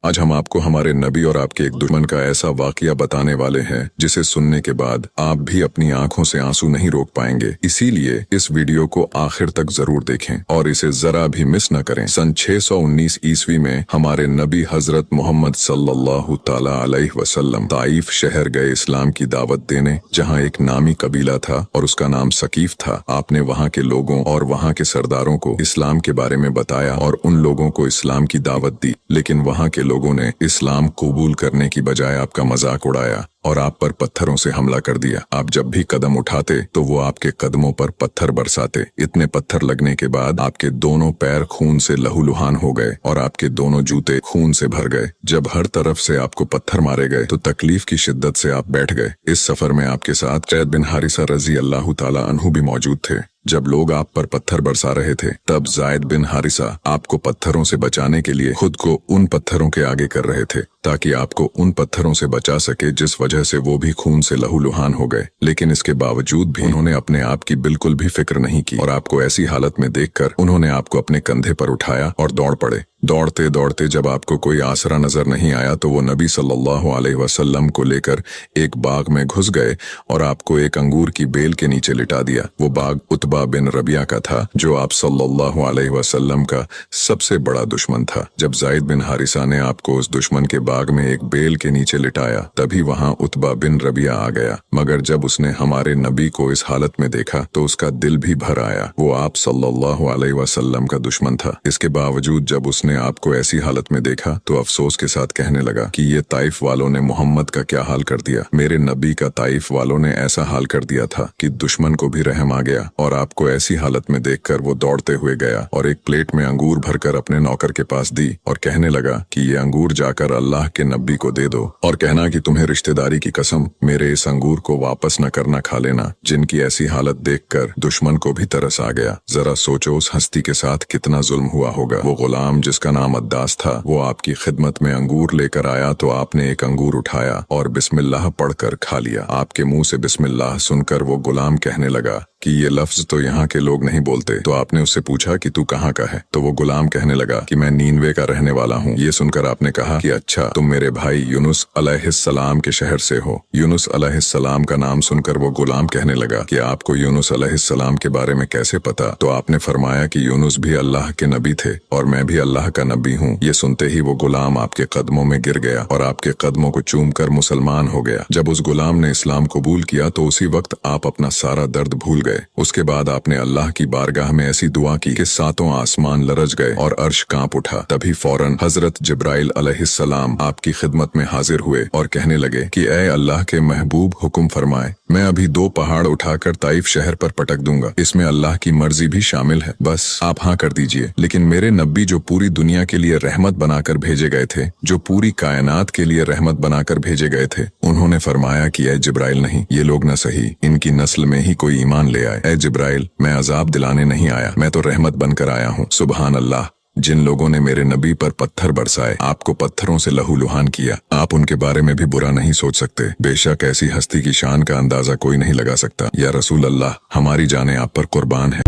आज हम आपको हमारे नबी और आपके एक दुश्मन का ऐसा वाकया बताने वाले हैं जिसे सुनने के बाद आप भी अपनी आंखों से आंसू नहीं रोक पाएंगे। इसीलिए इस वीडियो को आखिर तक जरूर देखें और इसे जरा भी मिस न करें। सन 619 ईस्वी में हमारे नबी हजरत मोहम्मद सल्लल्लाहु ताला अलैहि वसल्लम ताइफ शहर गए इस्लाम की दावत देने, जहाँ एक नामी कबीला था और उसका नाम सकीफ था। आपने वहाँ के लोगों और वहाँ के सरदारों को इस्लाम के बारे में बताया और उन लोगों को इस्लाम की दावत दी, लेकिन वहाँ के लोगों ने इस्लाम कबूल करने की बजाय आपका मजाक उड़ाया और आप पर पत्थरों से हमला कर दिया। आप जब भी कदम उठाते तो वो आपके कदमों पर पत्थर बरसाते। इतने पत्थर लगने के बाद आपके दोनों पैर खून से लहूलुहान हो गए और आपके दोनों जूते खून से भर गए। जब हर तरफ से आपको पत्थर मारे गए तो तकलीफ की शिद्दत से आप बैठ गए। इस सफर में आपके साथ ज़ैद बिन हारिसा रजी अल्लाह ताला अन्हु भी मौजूद थे। जब लोग आप पर पत्थर बरसा रहे थे तब ज़ैद बिन हारिसा आपको पत्थरों से बचाने के लिए खुद को उन पत्थरों के आगे कर रहे थे ताकि आपको उन पत्थरों से बचा सके जिस वजह से वो भी खून से लहूलुहान हो गए। लेकिन इसके बावजूद भी उन्होंने अपने आप की बिल्कुल भी फिक्र नहीं की और आपको ऐसी हालत में देखकर उन्होंने आपको अपने कंधे पर उठाया और दौड़ पड़े। दौड़ते दौड़ते जब आपको कोई आसरा नजर नहीं आया तो वो नबी सल्लल्लाहु अलैहि वसल्लम को लेकर एक बाग में घुस गए और आपको एक अंगूर की बेल के नीचे लिटा दिया। वो बाग उतबा बिन रबिया का था जो आप सल्लल्लाहु अलैहि वसल्लम का सबसे बड़ा दुश्मन था। जब ज़ैद बिन हारिसा ने आपको उस दुश्मन के बाग में एक बेल के नीचे लिटाया तभी वहां उतबा बिन रबिया आ गया, मगर जब उसने हमारे नबी को इस हालत में देखा तो उसका दिल भी भर आया। वो आप सल्लल्लाहु अलैहि वसल्लम का दुश्मन था। इसके बावजूद जब उसने आपको ऐसी हालत में देखा तो अफसोस के साथ कहने लगा कि ये ताइफ वालों ने मोहम्मद का क्या हाल कर दिया। मेरे नबी का ताइफ वालों ने ऐसा हाल कर दिया था कि दुश्मन को भी रहम आ गया और आपको ऐसी हालत में देखकर वो दौड़ते हुए गया और एक प्लेट में अंगूर भरकर अपने नौकर के पास दी और कहने लगा कि ये अंगूर जाकर अल्लाह के नबी को दे दो और कहना कि तुम्हें रिश्तेदारी की कसम मेरे इस अंगूर को वापस न करना खा लेना। जिनकी ऐसी हालत देखकर दुश्मन को भी तरस आ गया। जरा सोचो उस हस्ती के साथ कितना जुल्म हुआ होगा। वो गुलाम जिसका नाम अद्दास था वो आपकी खिदमत में अंगूर लेकर आया तो आपने एक अंगूर उठाया और बिस्मिल्लाह पढ़कर खा लिया। आपके मुंह से बिस्मिल्लाह सुनकर वो गुलाम कहने लगा कि ये लफ्ज तो यहाँ के लोग नहीं बोलते। तो आपने उससे पूछा कि तू कहाँ का है? तो वो गुलाम कहने लगा कि मैं नीनवे का रहने वाला हूँ। ये सुनकर आपने कहा कि अच्छा, तुम मेरे भाई यूनुस अलैहिस्सलाम के शहर से हो। यूनुस अलैहिस्सलाम का नाम सुनकर वो गुलाम कहने लगा कि आपको यूनुस अलैहिस्सलाम के बारे में कैसे पता? तो आपने फरमाया कि यूनुस भी अल्लाह के नबी थे और मैं भी अल्लाह का नबी हूँ। ये सुनते ही वो गुलाम आपके कदमों में गिर गया और आपके कदमों को चूम कर मुसलमान हो गया। जब उस गुलाम ने इस्लाम कबूल किया तो उसी वक्त आप अपना सारा दर्द भूल गए। उसके बाद आपने अल्लाह की बारगाह में ऐसी दुआ की कि सातों आसमान लरज गए और अर्श कांप उठा। तभी फौरन हजरत जिब्राइल अलैहिस्सलाम आपकी खिदमत में हाजिर हुए और कहने लगे कि ऐ अल्लाह के महबूब, हुक्म फरमाए, मैं अभी 2 पहाड़ उठाकर ताइफ शहर पर पटक दूंगा। इसमें अल्लाह की मर्जी भी शामिल है, बस आप हाँ कर दीजिए। लेकिन मेरे नबी जो पूरी दुनिया के लिए रहमत बनाकर भेजे गए थे, जो पूरी कायनात के लिए रहमत बनाकर भेजे गए थे, उन्होंने फरमाया कि ऐ जिब्राइल, नहीं, ये लोग न सही, इनकी नस्ल में ही कोई ईमान ले आए। ऐ जिब्राइल, मैं अजाब दिलाने नहीं आया, मैं तो रहमत बनकर आया हूँ। सुबहान अल्लाह। जिन लोगों ने मेरे नबी पर पत्थर बरसाए, आपको पत्थरों से लहूलुहान किया, आप उनके बारे में भी बुरा नहीं सोच सकते। बेशक ऐसी हस्ती की शान का अंदाजा कोई नहीं लगा सकता। या रसूल अल्लाह, हमारी जानें आप पर कुर्बान है।